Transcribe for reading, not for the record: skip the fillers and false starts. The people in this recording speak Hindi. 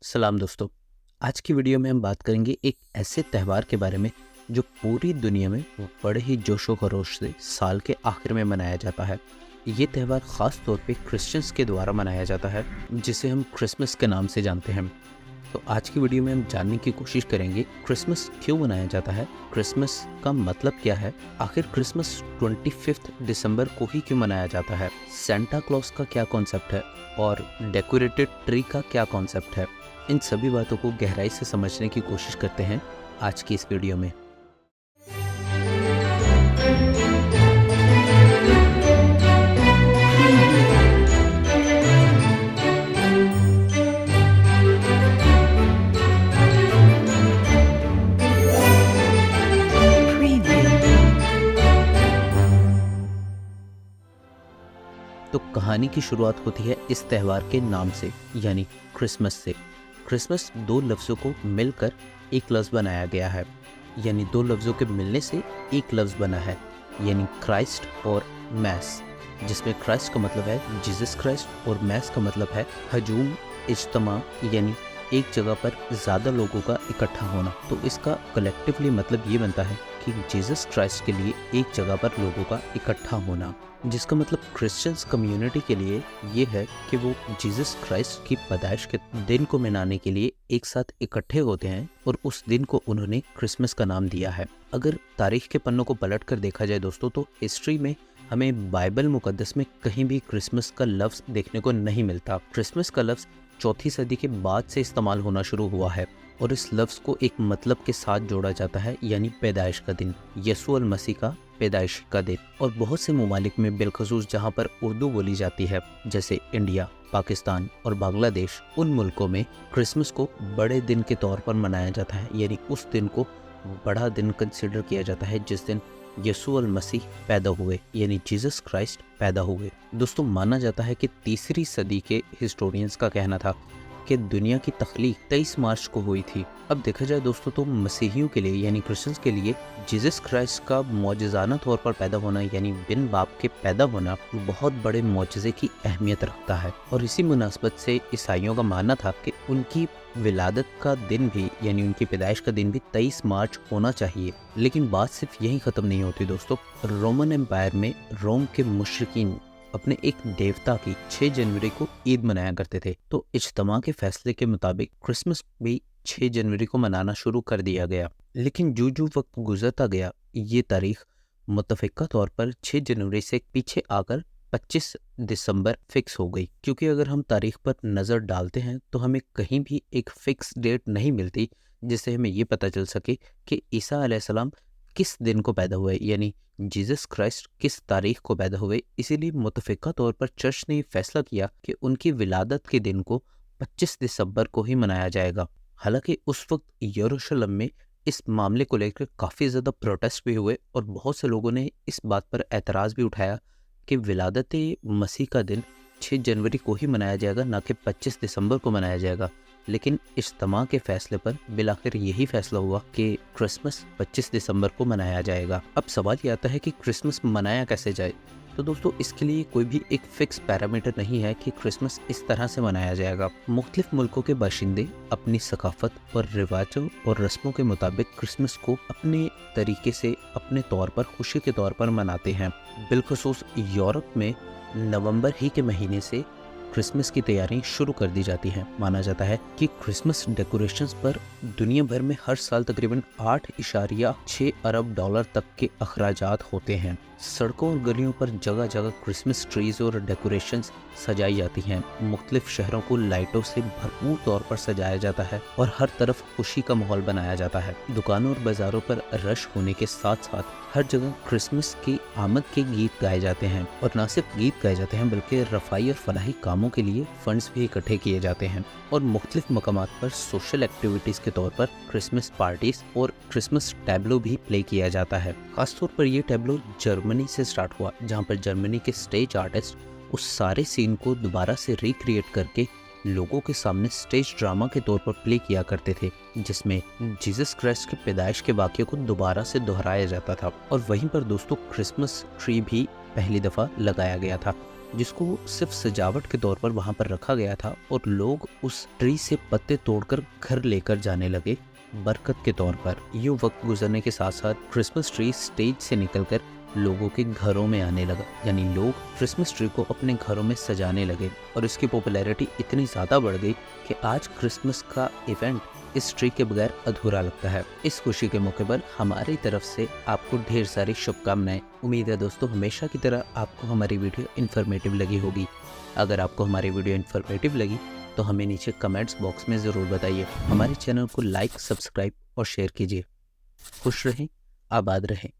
सलाम दोस्तों। आज की वीडियो में हम बात करेंगे एक ऐसे त्यौहार के बारे में जो पूरी दुनिया में बड़े ही जोशो खरोश से साल के आखिर में मनाया जाता है। ये त्यौहार ख़ास तौर पे क्रिश्चियंस के द्वारा मनाया जाता है, जिसे हम क्रिसमस के नाम से जानते हैं। तो आज की वीडियो में हम जानने की कोशिश करेंगे क्रिसमस क्यों मनाया जाता है, क्रिसमस का मतलब क्या है, आखिर क्रिसमस 25 दिसंबर को ही क्यों मनाया जाता है, सेंटा क्लॉज का क्या कॉन्सेप्ट है और डेकोरेटेड ट्री का क्या कॉन्सेप्ट है। इन सभी बातों को गहराई से समझने की कोशिश करते हैं आज की इस वीडियो में। तो कहानी की शुरुआत होती है इस त्यौहार के नाम से, यानी क्रिसमस से। क्रिसमस दो लफ्ज़ों को मिलकर एक लफ्ज़ बनाया गया है, यानी दो लफ्ज़ों के मिलने से एक लफ्ज़ बना है, यानी क्राइस्ट और मैस, जिसमें क्राइस्ट का मतलब है जीसस क्राइस्ट और मैस का मतलब है हजूम, इज्तमा, यानी एक जगह पर ज़्यादा लोगों का इकट्ठा होना। तो इसका कलेक्टिवली मतलब ये बनता है कि जीसस क्राइस्ट के लिए एक जगह पर लोगों का इकट्ठा होना, जिसका मतलब क्रिश्चियंस कम्युनिटी के लिए ये है कि वो जीसस क्राइस्ट की पैदाइश के दिन को मनाने के लिए एक साथ इकट्ठे होते हैं और उस दिन को उन्होंने क्रिसमस का नाम दिया है। अगर तारीख के पन्नों को पलट कर देखा जाए दोस्तों, तो हिस्ट्री में हमें बाइबल मुकद्दस में कहीं भी क्रिसमस का लफ्ज़ देखने को नहीं मिलता। क्रिसमस का लफ्ज़ 4वीं सदी के बाद से इस्तेमाल होना शुरू हुआ है और इस लफ्ज़ को एक मतलब के साथ जोड़ा जाता है, यानी पैदाइश का दिन, यीशु अल मसीह का पैदाइश का दिन। और बहुत से ममालिक में बिलखसूस जहाँ पर उर्दू बोली जाती है, जैसे इंडिया, पाकिस्तान और बांग्लादेश, उन मुल्कों में क्रिसमस को बड़े दिन के तौर पर मनाया जाता है, यानी उस दिन को बड़ा दिन कंसिडर किया जाता है जिस दिन यीशु अल मसीह पैदा हुए, यानी जीसस क्राइस्ट पैदा हुए। दोस्तों, माना जाता है कि 3री सदी के हिस्टोरियंस का कहना था कि दुनिया की तख्लीक 23 मार्च को हुई थी। अब देखा जाए दोस्तों, तो मसीहियों के लिए यानी क्रिश्चियंस के लिए जीसस क्राइस्ट का मौजज़ाना तौर पर पैदा होना, यानी बिन बाप के पैदा होना, बहुत बड़े मौजज़े की अहमियत रखता है। और इसी मुनासबत से ईसाइयों का मानना था कि उनकी विलादत का दिन भी, यानी उनकी पैदाइश का दिन भी 23 मार्च होना चाहिए। लेकिन बात सिर्फ यहीं ख़त्म नहीं होती दोस्तों। रोमन एम्पायर में रोम के मुशरिकीन अपने एक देवता की 6 जनवरी को ईद मनाया करते थे। तो इज्तिमा के फैसले के मुताबिक क्रिसमस भी 6 जनवरी को मनाना शुरू कर दिया गया। लेकिन जो वक्त गुजरता गया, ये तारीख मुतफ़िका तौर पर 6 जनवरी से पीछे आकर 25 दिसंबर फिक्स हो गई। क्योंकि अगर हम तारीख पर नज़र डालते हैं तो हमें कहीं भी एक फ़िक्स डेट नहीं मिलती जिससे हमें ये पता चल सके कि ईसा अलैहिस्सलाम किस दिन को पैदा हुए, यानी जीसस क्राइस्ट किस तारीख को पैदा हुए। इसीलिए मुतफ़िका तौर पर चर्च ने फैसला किया कि उनकी विलादत के दिन को 25 दिसंबर को ही मनाया जाएगा। हालांकि उस वक्त यरूशलेम में इस मामले को लेकर काफ़ी ज़्यादा प्रोटेस्ट भी हुए और बहुत से लोगों ने इस बात पर एतराज़ भी उठाया कि विलादत मसीह का दिन 6 जनवरी को ही मनाया जाएगा, ना कि 25 दिसंबर को मनाया जाएगा। लेकिन इज्तिमा के फैसले पर बिलाखिर यही फैसला हुआ कि क्रिसमस 25 दिसंबर को मनाया जाएगा। अब सवाल ये आता है कि क्रिसमस मनाया कैसे जाए। तो दोस्तों, इसके लिए कोई भी एक फिक्स पैरामीटर नहीं है कि क्रिसमस इस तरह से मनाया जाएगा। मुख्तलिफ मुल्कों के बाशिंदे अपनी सकाफत और रिवाजों और रस्मों के मुताबिक क्रिसमस को अपने तरीके से, अपने तौर पर, खुशी के तौर पर मनाते हैं। बिलखसूस यूरोप में नवंबर ही के महीने से क्रिसमस की तैयारी शुरू कर दी जाती है। माना जाता है कि क्रिसमस डेकोरेशंस पर दुनिया भर में हर साल तकरीबन 8.6 अरब डॉलर तक के अखराजात होते हैं। सड़कों और गलियों पर जगह जगह क्रिसमस ट्रीज और डेकोरेशंस सजाई जाती हैं। मुख्तलिफ शहरों को लाइटों से भरपूर तौर पर सजाया जाता है और हर तरफ खुशी का माहौल बनाया जाता है। दुकानों और बाजारों पर रश होने के साथ साथ हर जगह क्रिसमस की आमद के गीत गाए जाते हैं। और न सिर्फ गीत गाए जाते हैं बल्कि रफ़ाई और फलाही कामों के लिए फंड्स भी इकट्ठे किए जाते हैं। और मुख्तलिफ मकामात पर सोशल एक्टिविटीज़ के तौर पर क्रिसमस पार्टीज और क्रिसमस टैब्लो भी प्ले किया जाता है। खासतौर पर यह टैब्लो जर्मनी से स्टार्ट हुआ, जहाँ पर जर्मनी के स्टेज आर्टिस्ट उस सारे सीन को दोबारा से रिक्रिएट करके लोगों के सामने स्टेज ड्रामा के तौर पर प्ले किया करते थे, जिसमें जीसस क्राइस्ट की पैदाइश के वाक़ये को दोबारा से दोहराया जाता था। और वहीं पर दोस्तों क्रिसमस ट्री भी पहली दफ़ा लगाया गया था। जिसको सिर्फ सजावट के तौर पर वहाँ पर रखा गया था और लोग उस ट्री से पत्ते तोड़कर घर लेकर जाने लगे बरकत के तौर पर। यूँ वक्त गुजरने के साथ साथ क्रिसमस ट्री स्टेज से निकलकर लोगों के घरों में आने लगा, यानी लोग क्रिसमस ट्री को अपने घरों में सजाने लगे और इसकी पॉपुलैरिटी इतनी ज़्यादा बढ़ गई कि आज क्रिसमस का इवेंट इस ट्री के बगैर अधूरा लगता है। इस खुशी के मौके पर हमारी तरफ से आपको ढेर सारी शुभकामनाएं। उम्मीद है दोस्तों हमेशा की तरह आपको हमारी वीडियो इन्फॉर्मेटिव लगी होगी। अगर आपको हमारी वीडियो इन्फॉर्मेटिव लगी तो हमें नीचे कमेंट्स बॉक्स में ज़रूर बताइए। हमारे चैनल को लाइक, सब्सक्राइब और शेयर कीजिए। खुश रहें, आबाद रहें।